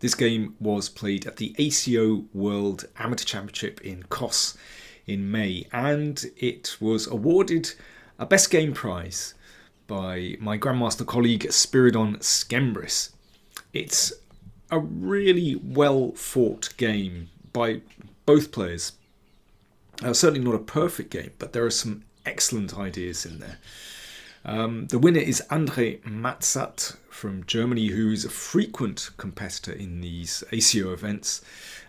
This game was played at the ACO World Amateur Championship in Kos in May, and it was awarded a Best Game prize by my Grandmaster colleague Spiridon Skembris. It's a really well fought game by both players. Certainly not a perfect game, but there are some excellent ideas in there. The winner is André Matzat from Germany, who's a frequent competitor in these ACO events,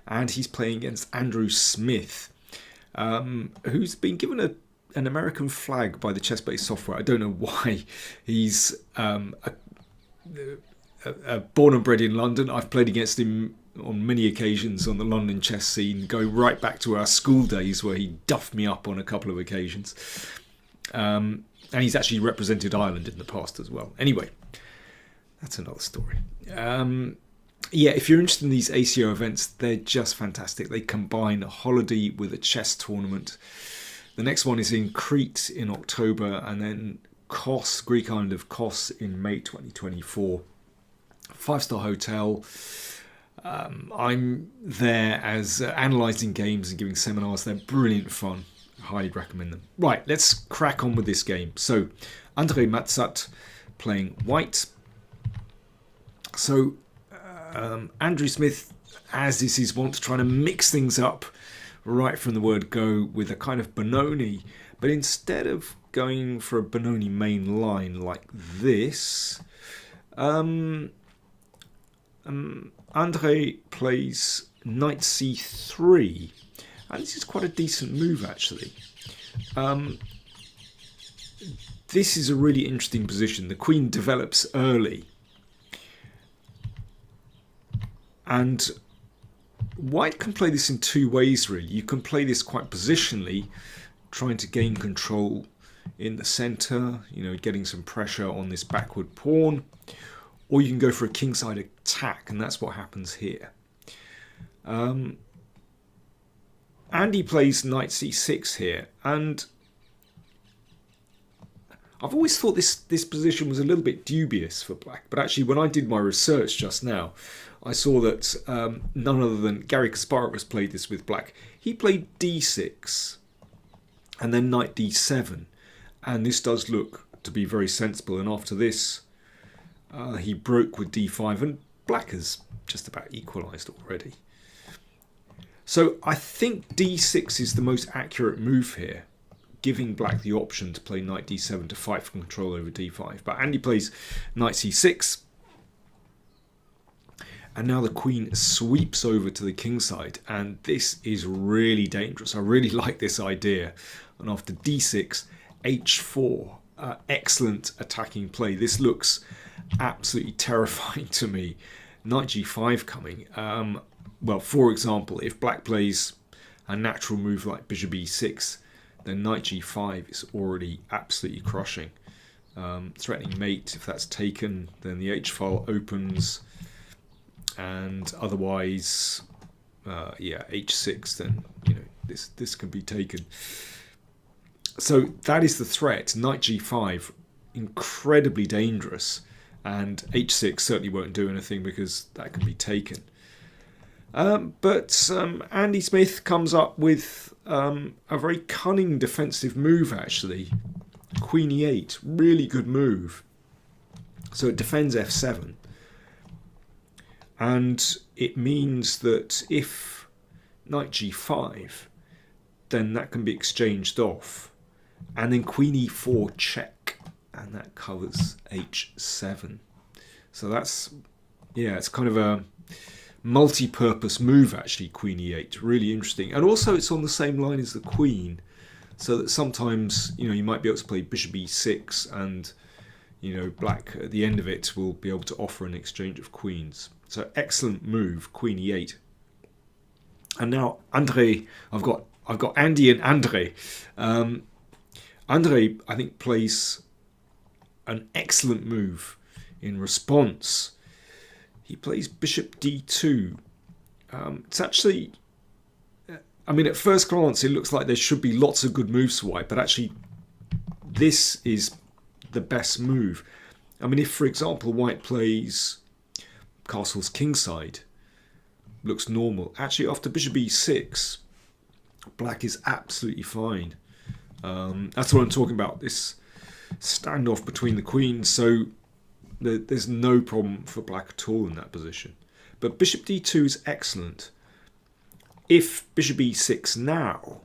and he's playing against Andrew Smith, who's been given an American flag by the chess-based software. I don't know why. He's born and bred in London. I've played against him on many occasions on the London chess scene, going right back to our school days where he duffed me up on a couple of occasions. And he's actually represented Ireland in the past as well. Anyway, that's another story. Yeah, if you're interested in these ACO events, they're just fantastic. They combine a holiday with a chess tournament. The next one is in Crete in October, and then Kos, Greek island of Kos, in May 2024. 5-star hotel. I'm there as analysing games and giving seminars. They're brilliant fun. Highly recommend them. Right, let's crack on with this game. So, André Matzat playing white. So, Andrew Smith, as is his wont, trying to mix things up right from the word go with a kind of Benoni. But instead of going for a Benoni main line like this, André plays knight c3, and this is quite a decent move actually. This is a really interesting position. The queen develops early, and white can play this in two ways really. You can play this quite positionally, trying to gain control in the centre, getting some pressure on this backward pawn, or you can go for a kingside attack, and that's what happens here. Andy plays knight c6 here, and I've always thought this position was a little bit dubious for black, but actually when I did my research just now, I saw that none other than Garry Kasparov has played this with black. He played d6 and then knight d7, and this does look to be very sensible, and after this he broke with d5, and black has just about equalised already. So I think d6 is the most accurate move here, giving black the option to play knight d7 to fight for control over d5. But Andy plays knight c6, and now the queen sweeps over to the kingside, and this is really dangerous. I really like this idea. And after d6, h4, excellent attacking play. This looks absolutely terrifying to me. Knight g5 coming. Well, for example, if black plays a natural move like bishop e6, then knight g5 is already absolutely crushing. Threatening mate, if that's taken, then the h-file opens, and otherwise, yeah, h6, then this can be taken. So that is the threat. Knight g5, incredibly dangerous, and h6 certainly won't do anything because that can be taken. But Andy Smith comes up with a very cunning defensive move actually. Queen e8, really good move. So it defends f7. And it means that if knight g5, then that can be exchanged off. And then queen e4 check, and that covers h7. So that's, yeah, it's kind of a multi-purpose move actually, queen e8, really interesting. And also it's on the same line as the queen, so that sometimes you might be able to play bishop e6, and black at the end of it will be able to offer an exchange of queens. So excellent move, queen e8. And now André, I've got Andy and André. André, I think, plays an excellent move in response. He plays bishop d2. It's actually, I mean, at first glance, it looks like there should be lots of good moves for white, but actually, this is the best move. I mean, if, for example, white plays castles kingside, looks normal. Actually, after bishop e6, black is absolutely fine. That's what I'm talking about, this standoff between the queens. So there's no problem for black at all in that position. But bishop d2 is excellent. If bishop e6 now,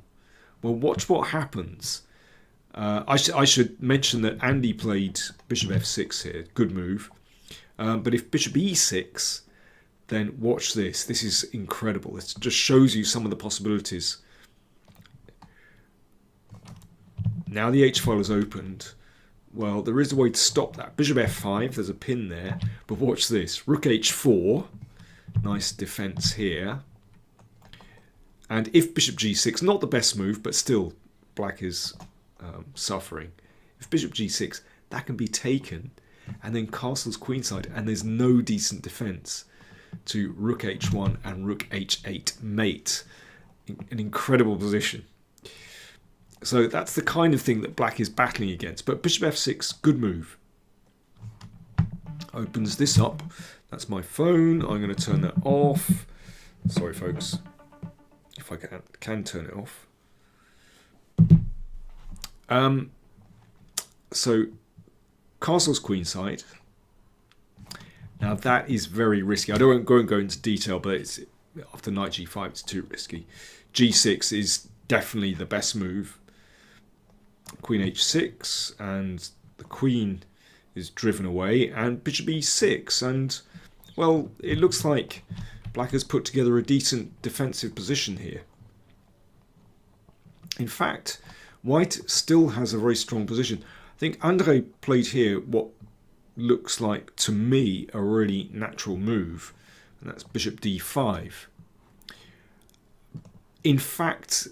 well, watch what happens. I should mention that Andy played bishop f6 here. Good move. But if bishop e6, then watch this. This is incredible. It just shows you some of the possibilities. Now the h-file is opened. Well, there is a way to stop that. Bishop f5, there's a pin there. But watch this. Rook h4. Nice defense here. And if bishop g6, not the best move, but still black is suffering. If bishop g6, that can be taken. And then castles queenside. And there's no decent defense to rook h1 and rook h8 mate. An incredible position. So that's the kind of thing that black is battling against. But bishop f6, good move. Opens this up. That's my phone. I'm going to turn that off. Sorry, folks. If I can turn it off. So castle's queenside. Now that is very risky. I don't go into detail, but it's after knight g5, it's too risky. g6 is definitely the best move. Queen h6, and the queen is driven away, and bishop e6, and well, it looks like black has put together a decent defensive position here. In fact, white still has a very strong position. I think Andre played here what looks like, to me, a really natural move, and that's bishop d5. In fact,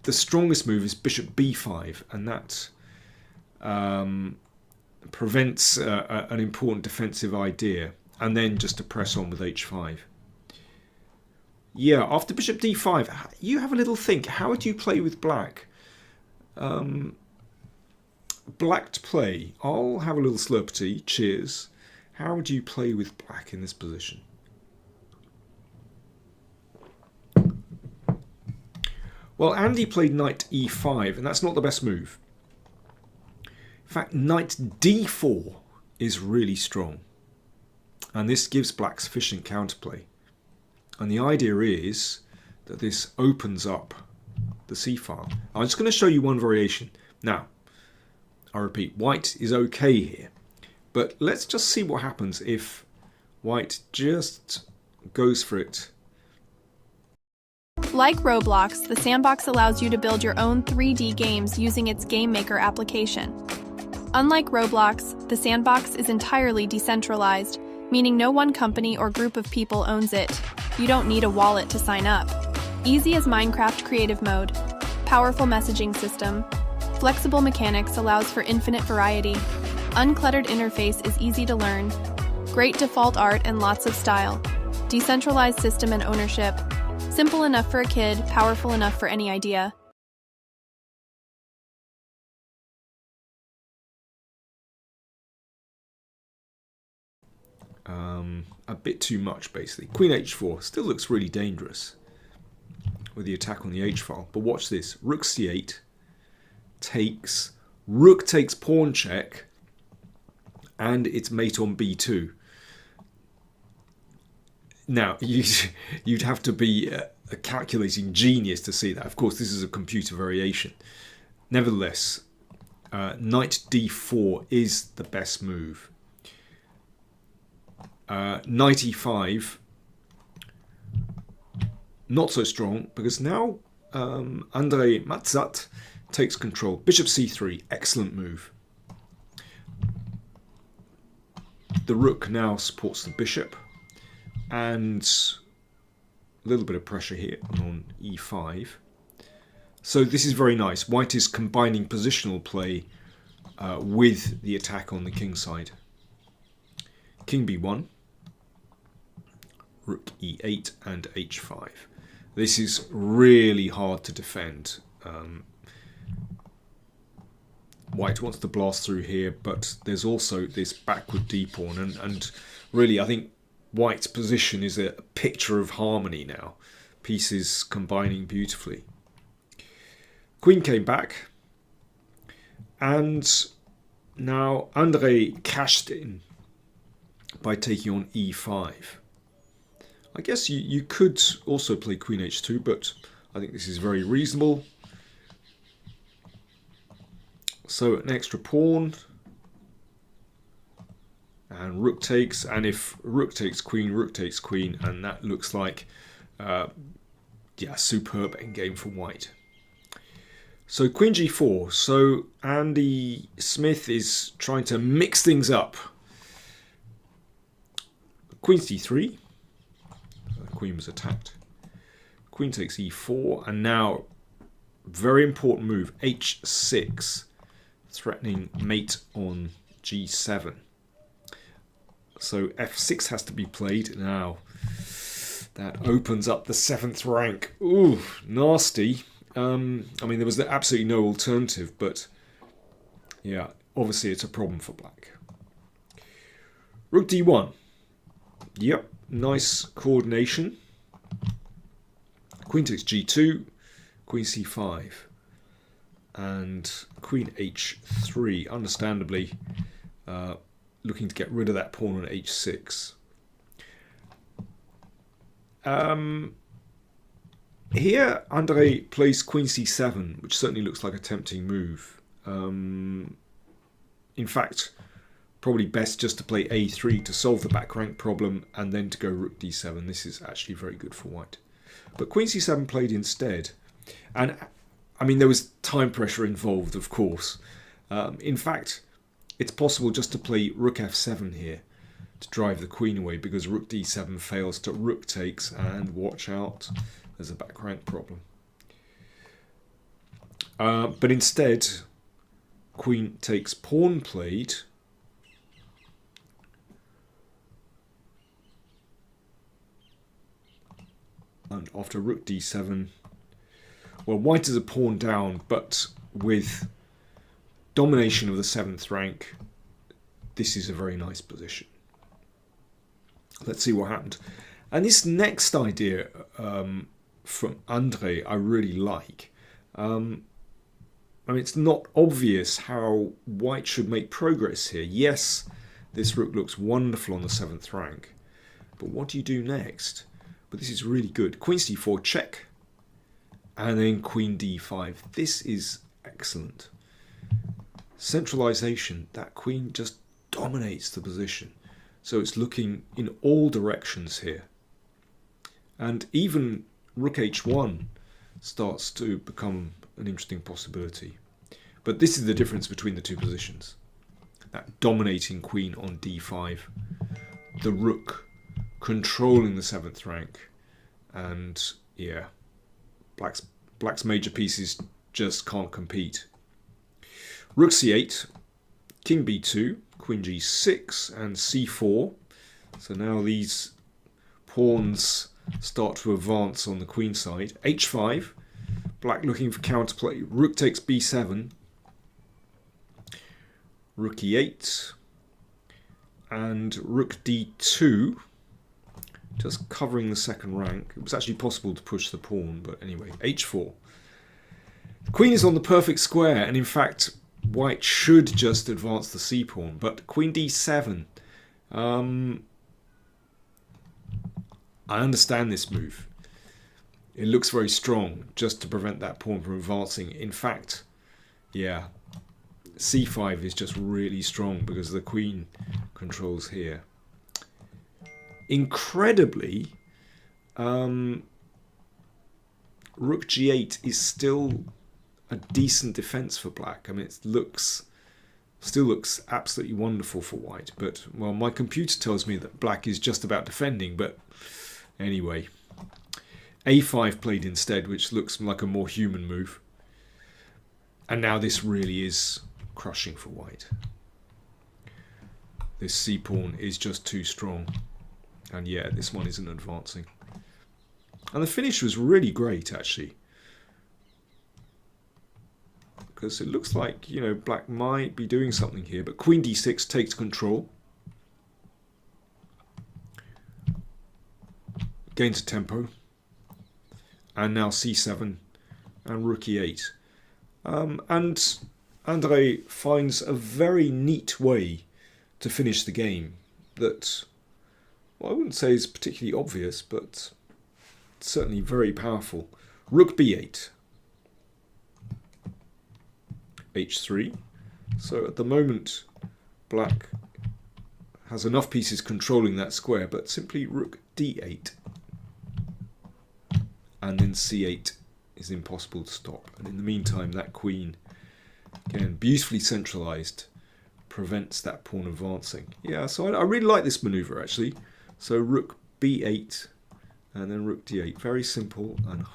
the strongest move is bishop b5, and that prevents an important defensive idea, and then just to press on with h5. Yeah, after bishop d5, you have a little think. How would you play with black? Black to play. I'll have a little slurp tea. Cheers. How would you play with black in this position? Well, Andy played knight e5, and that's not the best move. In fact, knight d4 is really strong. And this gives black sufficient counterplay. And the idea is that this opens up the c-file. I'm just going to show you one variation. Now, I repeat, white is okay here. But let's just see what happens if white just goes for it. Like Roblox, the sandbox allows you to build your own 3D games using its Game Maker application. Unlike Roblox, the sandbox is entirely decentralized, meaning no one company or group of people owns it. You don't need a wallet to sign up. Easy as Minecraft creative mode. Powerful messaging system. Flexible mechanics allows for infinite variety. Uncluttered interface is easy to learn. Great default art and lots of style. Decentralized system and ownership. Simple enough for a kid, powerful enough for any idea. A bit too much, basically. Queen h4 still looks really dangerous with the attack on the h-file. But watch this. Rook c8 takes. Rook takes pawn check. And it's mate on b2. Now, you'd have to be a calculating genius to see that. Of course, this is a computer variation. Nevertheless, knight d4 is the best move. Knight e5, not so strong, because now Andre Matzat takes control. Bishop c3, excellent move. The rook now supports the bishop, and a little bit of pressure here on e5. So this is very nice. White is combining positional play with the attack on the king side. King b1, rook e8 and h5. This is really hard to defend. White wants to blast through here, but there's also this backward d-pawn, and really I think white's position is a picture of harmony now. Pieces combining beautifully. Queen came back, and now André cashed in by taking on e5. I guess you could also play Queen h2, but I think this is very reasonable. So an extra pawn, and rook takes, and if rook takes queen, and that looks like yeah, superb endgame for white. So Queen g4. So Andy Smith is trying to mix things up. Queen c3. Queen was attacked. Queen takes e4, and now very important move, h6, threatening mate on g7. So f6 has to be played now. That opens up the 7th rank. Ooh, nasty. I mean, there was absolutely no alternative, but yeah, obviously it's a problem for black. Rook d1. Yep, nice coordination. Queen takes g2, queen c5, and queen h3, understandably looking to get rid of that pawn on h6. Here, André plays queen c7, which certainly looks like a tempting move. In fact, probably best just to play a3 to solve the back rank problem, and then to go rook d7. This is actually very good for white. But queen c7 played instead. And, I mean, there was time pressure involved, of course. In fact, it's possible just to play rook f7 here to drive the queen away, because rook d7 fails to rook takes, and watch out, there's a back rank problem. But instead, queen takes pawn played. And after rook d7, well, white is a pawn down, but with domination of the 7th rank, this is a very nice position. Let's see what happened. And this next idea from André I really like. I mean, it's not obvious how white should make progress here. Yes, this rook looks wonderful on the 7th rank, but what do you do next? But this is really good. Queen c4 check, and then queen d5. This is excellent. Centralization. That queen just dominates the position. So it's looking in all directions here. And even rook h1 starts to become an interesting possibility. But this is the difference between the two positions. That dominating queen on d5. The rook controlling the 7th rank, and yeah, black's major pieces just can't compete. Rook c8, king b2, queen g6, and c4. So now these pawns start to advance on the queen side. h5, black looking for counterplay. Rook takes b7, rook e8, and rook d2. Just covering the 2nd rank. It was actually possible to push the pawn, but anyway, h4. The queen is on the perfect square, and in fact, white should just advance the c-pawn, but queen d7. I understand this move. It looks very strong, just to prevent that pawn from advancing. In fact, yeah, c5 is just really strong because the queen controls here. Incredibly, rook g8 is still a decent defense for black. I mean, it still looks absolutely wonderful for white. But, well, my computer tells me that black is just about defending. But anyway, a5 played instead, which looks like a more human move. And now this really is crushing for white. This c-pawn is just too strong. And yeah, this one isn't advancing. And the finish was really great, actually. Because it looks like, you know, black might be doing something here. But queen d6 takes control. gains a tempo. And now c7 and rook e8. And Andre finds a very neat way to finish the game that, well, I wouldn't say is particularly obvious, but certainly very powerful. Rook b8. h3. So at the moment, black has enough pieces controlling that square, but simply rook d8. And then c8 is impossible to stop. And in the meantime, that queen, again, beautifully centralized, prevents that pawn advancing. Yeah, so I really like this maneuver, actually. So rook b8 and then rook d8. Very simple and high.